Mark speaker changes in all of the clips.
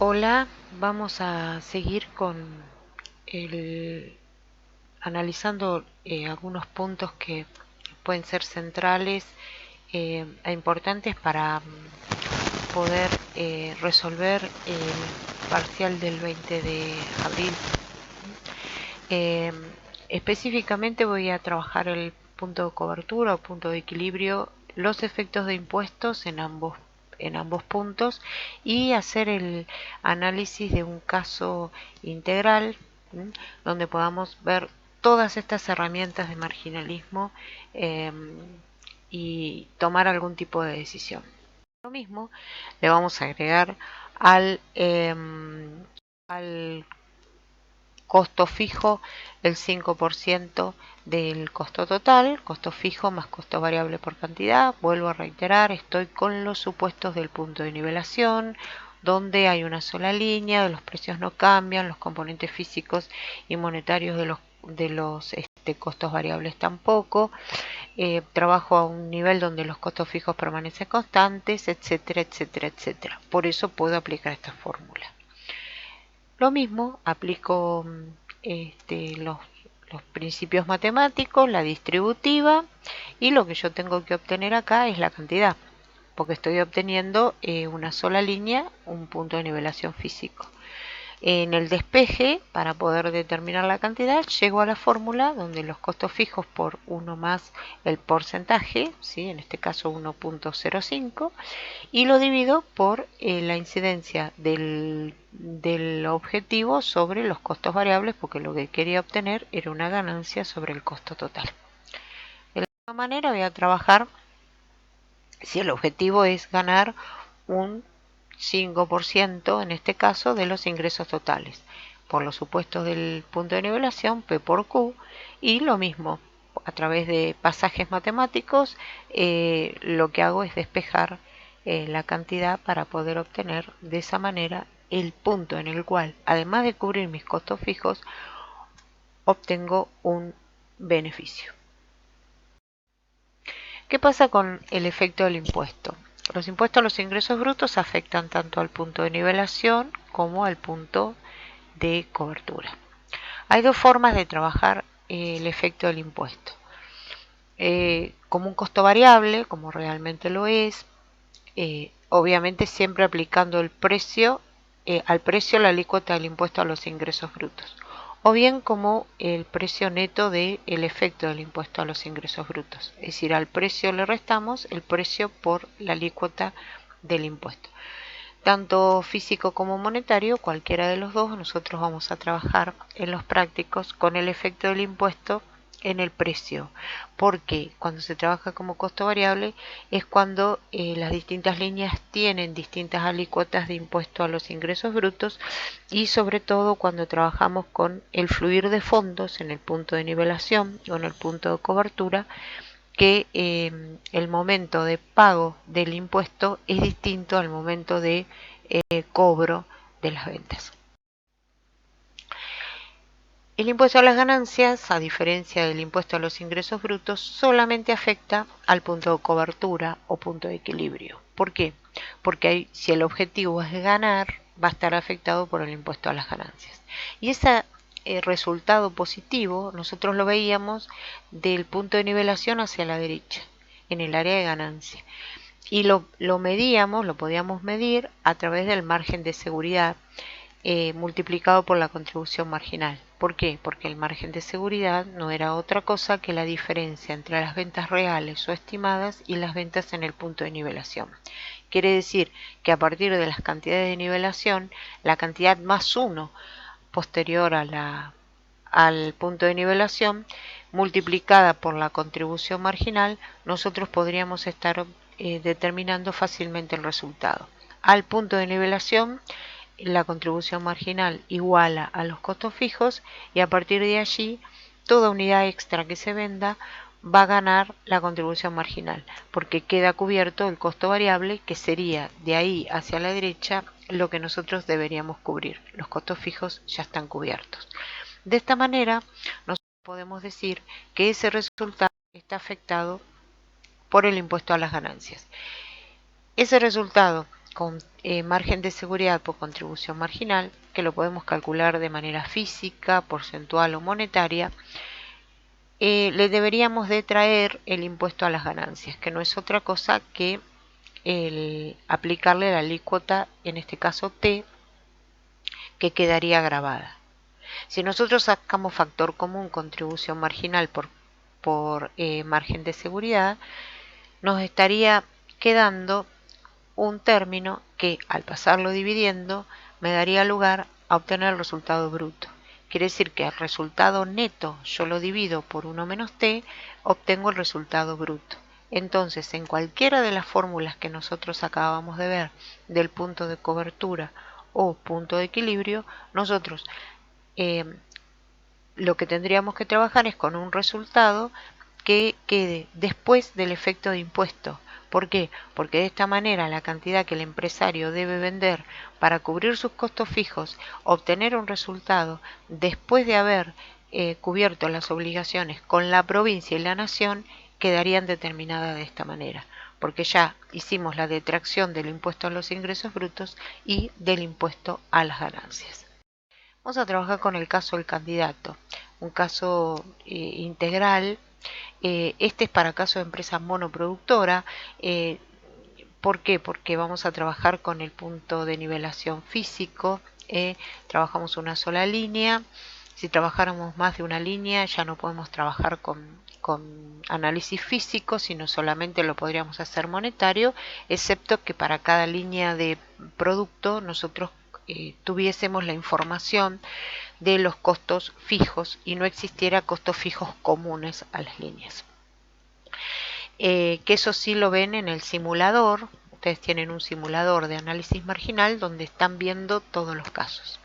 Speaker 1: Hola, vamos a seguir con analizando algunos puntos que pueden ser centrales e importantes para poder resolver el parcial del 20 de abril. Eh, Específicamente voy a trabajar el punto de cobertura o punto de equilibrio, los efectos de impuestos en ambos puntos y hacer el análisis de un caso integral donde podamos ver todas estas herramientas de marginalismo eh, y tomar algún tipo de decisión. Lo mismo le vamos a agregar al costo fijo el 5% del costo total, costo fijo más costo variable por cantidad. Vuelvo a reiterar, estoy con los supuestos del punto de nivelación, donde hay una sola línea, los precios no cambian, los componentes físicos y monetarios de los costos variables tampoco. Trabajo a un nivel donde los costos fijos permanecen constantes, etcétera, etcétera, etcétera. Por eso puedo aplicar esta fórmula. Lo mismo, aplico los principios matemáticos, la distributiva, y lo que yo tengo que obtener acá es la cantidad, porque estoy obteniendo una sola línea, un punto de nivelación físico. En el despeje, para poder determinar la cantidad, llego a la fórmula donde los costos fijos por 1 más el porcentaje, ¿sí? En este caso 1.05, y lo divido por la incidencia del objetivo sobre los costos variables, porque lo que quería obtener era una ganancia sobre el costo total. De la misma manera voy a trabajar si el objetivo es ganar un 5% en este caso de los ingresos totales, por los supuestos del punto de nivelación P por Q, y lo mismo a través de pasajes matemáticos lo que hago es despejar la cantidad para poder obtener de esa manera el punto en el cual, además de cubrir mis costos fijos, obtengo un beneficio. ¿Qué pasa con el efecto del impuesto? Los impuestos a los ingresos brutos afectan tanto al punto de nivelación como al punto de cobertura. Hay dos formas de trabajar el efecto del impuesto. Como un costo variable, como realmente lo es, obviamente siempre aplicando el precio, al precio la alícuota del impuesto a los ingresos brutos, o bien como el precio neto del efecto del impuesto a los ingresos brutos, es decir, al precio le restamos el precio por la alícuota del impuesto. Tanto físico como monetario, cualquiera de los dos, nosotros vamos a trabajar en los prácticos con el efecto del impuesto en el precio, porque cuando se trabaja como costo variable es cuando las distintas líneas tienen distintas alícuotas de impuesto a los ingresos brutos, y sobre todo cuando trabajamos con el fluir de fondos en el punto de nivelación o en el punto de cobertura, que el momento de pago del impuesto es distinto al momento de cobro de las ventas. El impuesto a las ganancias, a diferencia del impuesto a los ingresos brutos, solamente afecta al punto de cobertura o punto de equilibrio. ¿Por qué? Porque si el objetivo es ganar, va a estar afectado por el impuesto a las ganancias. Y ese resultado positivo nosotros lo veíamos del punto de nivelación hacia la derecha, en el área de ganancia. Y lo medíamos, lo podíamos medir a través del margen de seguridad, multiplicado por la contribución marginal. ¿Por qué? Porque el margen de seguridad no era otra cosa que la diferencia entre las ventas reales o estimadas y las ventas en el punto de nivelación. Quiere decir que a partir de las cantidades de nivelación, la cantidad más 1 posterior al punto de nivelación, multiplicada por la contribución marginal, nosotros podríamos estar determinando fácilmente el resultado. Al punto de nivelación, la contribución marginal iguala a los costos fijos, y a partir de allí toda unidad extra que se venda va a ganar la contribución marginal, porque queda cubierto el costo variable, que sería de ahí hacia la derecha lo que nosotros deberíamos cubrir. Los costos fijos ya están cubiertos. De esta manera nosotros podemos decir que ese resultado está afectado por el impuesto a las ganancias. Ese resultado, con margen de seguridad por contribución marginal, que lo podemos calcular de manera física, porcentual o monetaria, le deberíamos de traer el impuesto a las ganancias, que no es otra cosa que el aplicarle la alícuota, en este caso T, que quedaría grabada. Si nosotros sacamos factor común contribución marginal por margen de seguridad, nos estaría quedando un término que, al pasarlo dividiendo, me daría lugar a obtener el resultado bruto. Quiere decir que el resultado neto yo lo divido por 1 menos t, obtengo el resultado bruto. Entonces, en cualquiera de las fórmulas que nosotros acabamos de ver del punto de cobertura o punto de equilibrio, nosotros lo que tendríamos que trabajar es con un resultado que quede después del efecto de impuesto. ¿Por qué? Porque de esta manera la cantidad que el empresario debe vender para cubrir sus costos fijos, obtener un resultado después de haber cubierto las obligaciones con la provincia y la nación, quedarían determinadas de esta manera, porque ya hicimos la detracción del impuesto a los ingresos brutos y del impuesto a las ganancias. Vamos a trabajar con el caso del candidato, un caso integral. Este es para caso de empresa monoproductora. ¿Por qué? Porque vamos a trabajar con el punto de nivelación físico. Trabajamos una sola línea. Si trabajáramos más de una línea, ya no podemos trabajar con análisis físico, sino solamente lo podríamos hacer monetario, excepto que para cada línea de producto nosotros tuviésemos la información de los costos fijos y no existiera costos fijos comunes a las líneas. Que eso sí lo ven en el simulador. Ustedes tienen un simulador de análisis marginal donde están viendo todos los casos.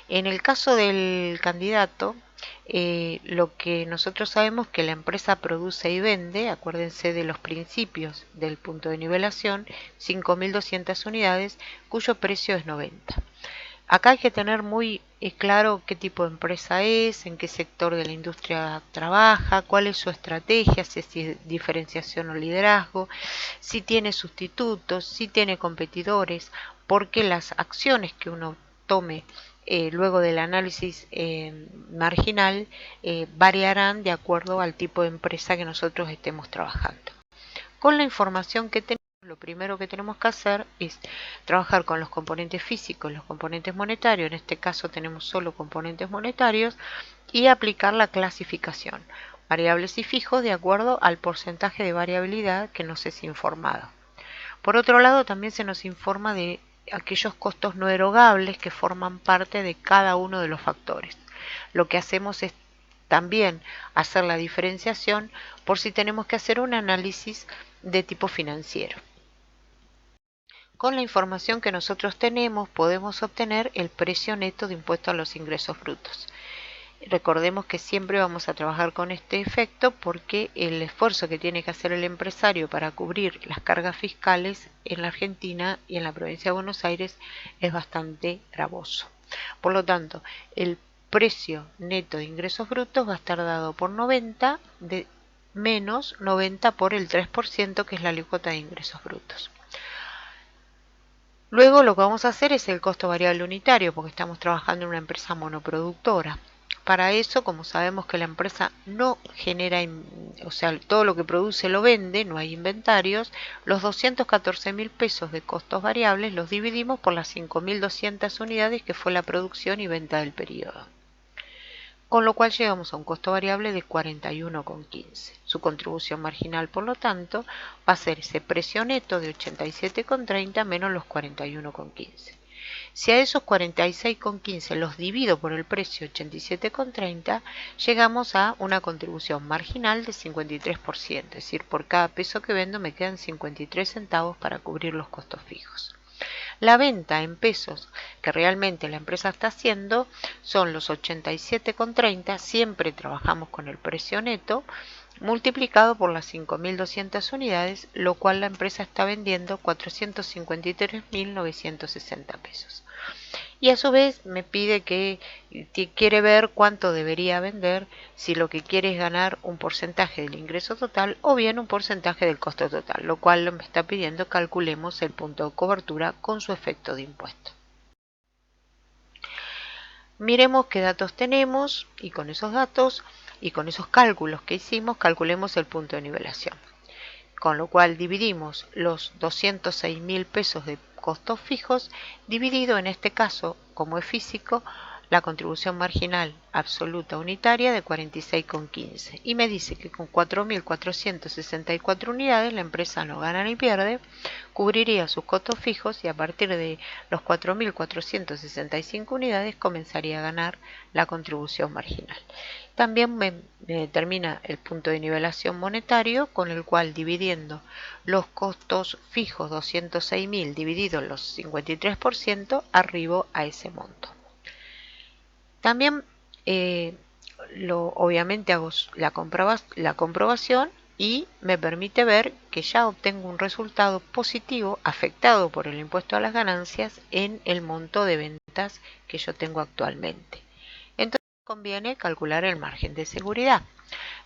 Speaker 1: En el caso del candidato, lo que nosotros sabemos que la empresa produce y vende, acuérdense de los principios del punto de nivelación, 5.200 unidades, cuyo precio es 90. Acá hay que tener muy claro qué tipo de empresa es, en qué sector de la industria trabaja, cuál es su estrategia, si es diferenciación o liderazgo, si tiene sustitutos, si tiene competidores, porque las acciones que uno tome luego del análisis marginal variarán de acuerdo al tipo de empresa que nosotros estemos trabajando. Con la información que tenemos, lo primero que tenemos que hacer es trabajar con los componentes físicos, los componentes monetarios, en este caso tenemos solo componentes monetarios, y aplicar la clasificación, variables y fijos de acuerdo al porcentaje de variabilidad que nos es informado. Por otro lado, también se nos informa de aquellos costos no erogables que forman parte de cada uno de los factores. Lo que hacemos es también hacer la diferenciación por si tenemos que hacer un análisis de tipo financiero. Con la información que nosotros tenemos podemos obtener el precio neto de impuesto a los ingresos brutos. Recordemos que siempre vamos a trabajar con este efecto porque el esfuerzo que tiene que hacer el empresario para cubrir las cargas fiscales en la Argentina y en la provincia de Buenos Aires es bastante gravoso. Por lo tanto, el precio neto de ingresos brutos va a estar dado por 90 menos 90 por el 3%, que es la alícuota de ingresos brutos. Luego lo que vamos a hacer es el costo variable unitario, porque estamos trabajando en una empresa monoproductora. Para eso, como sabemos que la empresa no genera, o sea, todo lo que produce lo vende, no hay inventarios, los 214.000 pesos de costos variables los dividimos por las 5.200 unidades que fue la producción y venta del periodo. Con lo cual llegamos a un costo variable de 41,15. Su contribución marginal, por lo tanto, va a ser ese precio neto de 87,30 menos los 41,15. Si a esos 46,15 los divido por el precio 87,30, llegamos a una contribución marginal de 53%, es decir, por cada peso que vendo me quedan 53 centavos para cubrir los costos fijos. La venta en pesos que realmente la empresa está haciendo son los 87,30, siempre trabajamos con el precio neto, multiplicado por las 5.200 unidades, lo cual la empresa está vendiendo 453.960 pesos. Y a su vez me pide que quiere ver cuánto debería vender, si lo que quiere es ganar un porcentaje del ingreso total o bien un porcentaje del costo total, lo cual me está pidiendo calculemos el punto de cobertura con su efecto de impuesto. Miremos qué datos tenemos y con esos datos y con esos cálculos que hicimos, calculemos el punto de nivelación. Con lo cual dividimos los 206.000 pesos de costos fijos, dividido en este caso, como es físico, la contribución marginal absoluta unitaria de 46,15. Y me dice que con 4.464 unidades la empresa no gana ni pierde, cubriría sus costos fijos y a partir de los 4.465 unidades comenzaría a ganar la contribución marginal. También me determina el punto de nivelación monetario, con el cual dividiendo los costos fijos 206.000 dividido los 53%, arribo a ese monto. También obviamente hago la comprobación y me permite ver que ya obtengo un resultado positivo afectado por el impuesto a las ganancias en el monto de ventas que yo tengo actualmente. Entonces conviene calcular el margen de seguridad.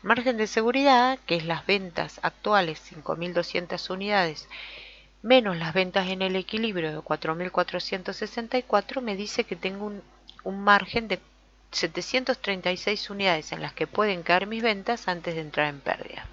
Speaker 1: Margen de seguridad, que es las ventas actuales, 5.200 unidades, menos las ventas en el equilibrio de 4.464, me dice que tengo un margen de 736 unidades en las que pueden caer mis ventas antes de entrar en pérdida.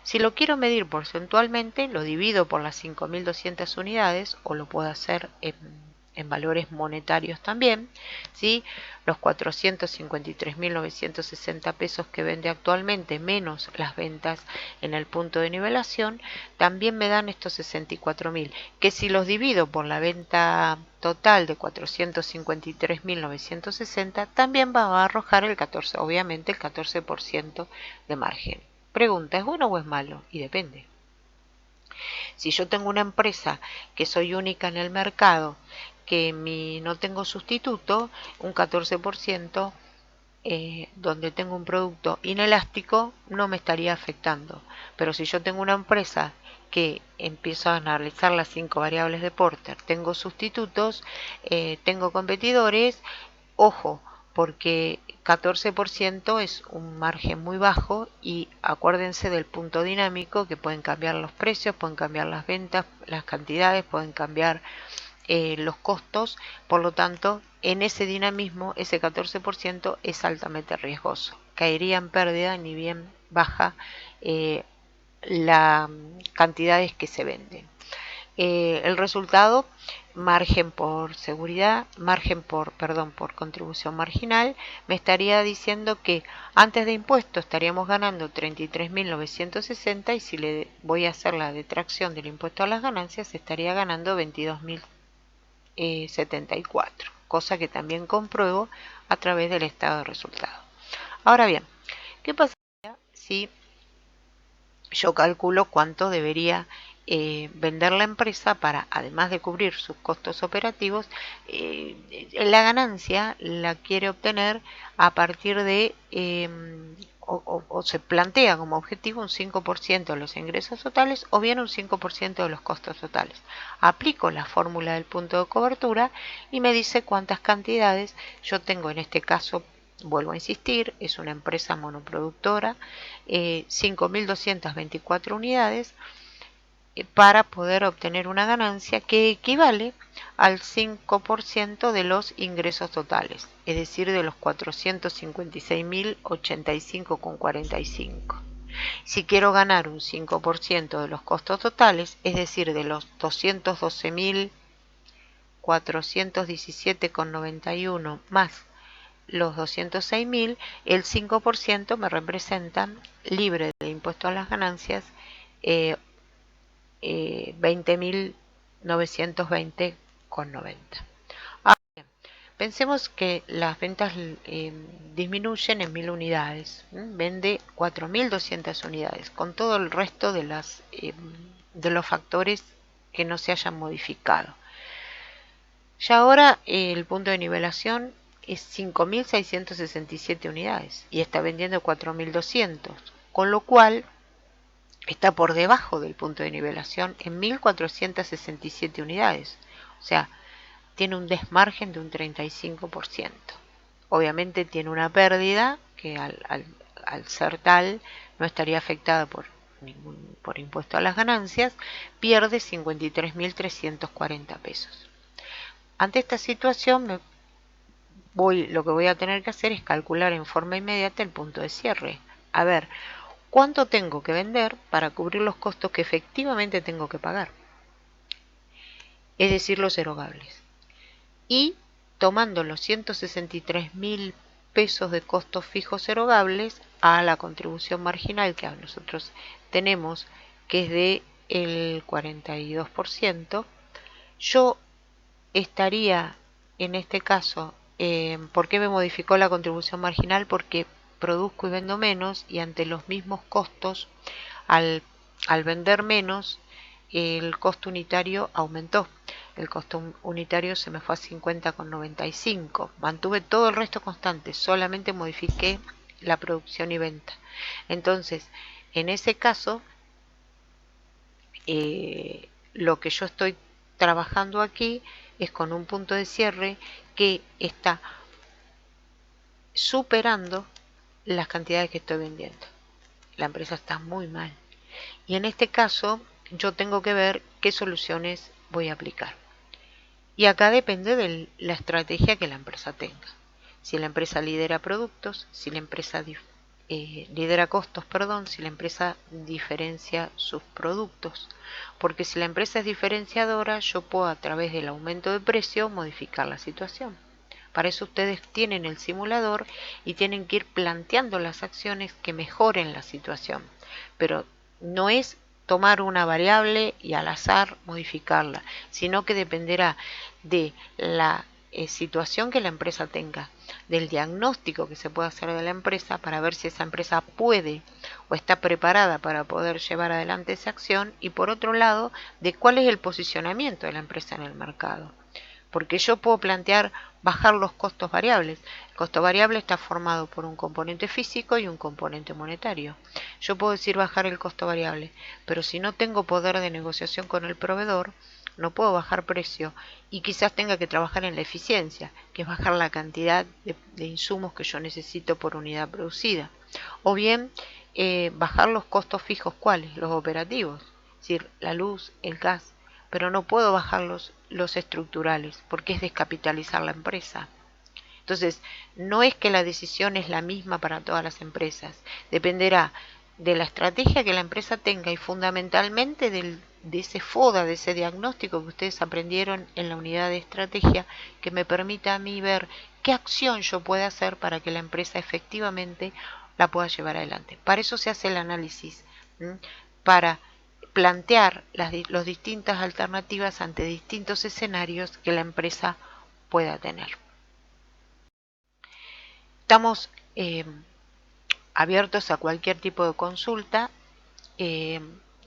Speaker 1: Si lo quiero medir porcentualmente, lo divido por las 5.200 unidades o lo puedo hacer en valores monetarios también, ¿sí? Los 453.960 pesos que vende actualmente menos las ventas en el punto de nivelación, también me dan estos 64.000, que si los divido por la venta total de 453.960, también va a arrojar el 14%, obviamente el 14% de margen. Pregunta, ¿es bueno o es malo? Y depende. Si yo tengo una empresa que soy única en el mercado, que no tengo sustituto, un 14%, donde tengo un producto inelástico, no me estaría afectando. Pero si yo tengo una empresa que empiezo a analizar las 5 variables de Porter, tengo sustitutos, tengo competidores, ojo, porque 14% es un margen muy bajo y acuérdense del punto dinámico, que pueden cambiar los precios, pueden cambiar las ventas, las cantidades, pueden cambiar los costos. Por lo tanto, en ese dinamismo, ese 14% es altamente riesgoso. Caería en pérdida ni bien baja las cantidades que se venden. El resultado, margen por seguridad, por contribución marginal, me estaría diciendo que antes de impuesto estaríamos ganando 33.960 y si le voy a hacer la detracción del impuesto a las ganancias estaría ganando 22.074, cosa que también compruebo a través del estado de resultado. Ahora bien, ¿qué pasaría si yo calculo cuánto debería vender la empresa para, además de cubrir sus costos operativos, la ganancia la quiere obtener a partir de, o se plantea como objetivo un 5% de los ingresos totales o bien un 5% de los costos totales? Aplico la fórmula del punto de cobertura y me dice cuántas cantidades yo tengo en este caso. Vuelvo a insistir, es una empresa monoproductora, 5.224 unidades para poder obtener una ganancia que equivale al 5% de los ingresos totales, es decir, de los 456.085,45. Si quiero ganar un 5% de los costos totales, es decir, de los 212.417,91 más los 206.000, el 5% me representan, libre de impuesto a las ganancias, 20.920,90. Ahora bien, pensemos que las ventas disminuyen en 1.000 unidades, vende 4.200 unidades, con todo el resto de los factores que no se hayan modificado. Ya ahora el punto de nivelación es 5.667 unidades y está vendiendo 4.200, con lo cual está por debajo del punto de nivelación en 1.467 unidades. O sea, tiene un desmargen de un 35%. Obviamente tiene una pérdida que al ser tal no estaría afectada por impuesto a las ganancias, pierde 53.340 pesos. Ante esta situación lo que voy a tener que hacer es calcular en forma inmediata el punto de cierre. A ver, ¿cuánto tengo que vender para cubrir los costos que efectivamente tengo que pagar? Es decir, los erogables. Y tomando los 163.000 pesos de costos fijos erogables a la contribución marginal que nosotros tenemos, que es de el 42%, yo estaría en este caso, ¿por qué me modificó la contribución marginal? Porque produzco y vendo menos, y ante los mismos costos, al vender menos, el costo unitario aumentó. El costo unitario se me fue a 50,95. Mantuve todo el resto constante, solamente modifiqué la producción y venta. Entonces, en ese caso, lo que yo estoy trabajando aquí es con un punto de cierre que está superando las cantidades que estoy vendiendo. La empresa está muy mal. Y en este caso, yo tengo que ver qué soluciones voy a aplicar. Y acá depende de la estrategia que la empresa tenga. Si la empresa lidera productos, si la empresa lidera costos, perdón, si la empresa diferencia sus productos. Porque si la empresa es diferenciadora, yo puedo a través del aumento de precio modificar la situación. Para eso ustedes tienen el simulador y tienen que ir planteando las acciones que mejoren la situación. Pero no es tomar una variable y al azar modificarla, sino que dependerá de la situación que la empresa tenga, del diagnóstico que se pueda hacer de la empresa para ver si esa empresa puede o está preparada para poder llevar adelante esa acción, y por otro lado, de cuál es el posicionamiento de la empresa en el mercado. Porque yo puedo plantear bajar los costos variables. El costo variable está formado por un componente físico y un componente monetario. Yo puedo decir bajar el costo variable, pero si no tengo poder de negociación con el proveedor, no puedo bajar precio, y quizás tenga que trabajar en la eficiencia, que es bajar la cantidad de insumos que yo necesito por unidad producida. O bien bajar los costos fijos, ¿cuáles? Los operativos, es decir, la luz, el gas, pero no puedo bajar los estructurales, porque es descapitalizar la empresa. Entonces, no es que la decisión es la misma para todas las empresas, dependerá de la estrategia que la empresa tenga y fundamentalmente de ese FODA, de ese diagnóstico que ustedes aprendieron en la unidad de estrategia, que me permita a mí ver qué acción yo puedo hacer para que la empresa efectivamente la pueda llevar adelante. Para eso se hace el análisis, para plantear las distintas alternativas ante distintos escenarios que la empresa pueda tener. Estamos abiertos a cualquier tipo de consulta.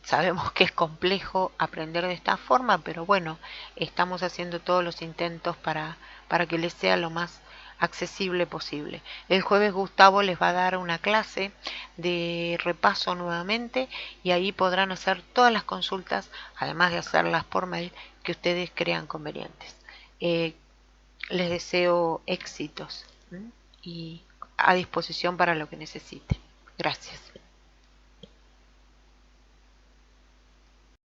Speaker 1: Sabemos que es complejo aprender de esta forma, pero bueno, estamos haciendo todos los intentos para que les sea lo más accesible posible. El jueves Gustavo les va a dar una clase de repaso nuevamente, y ahí podrán hacer todas las consultas, además de hacerlas por mail, que ustedes crean convenientes. Les deseo éxitos y a disposición para lo que necesiten. Gracias.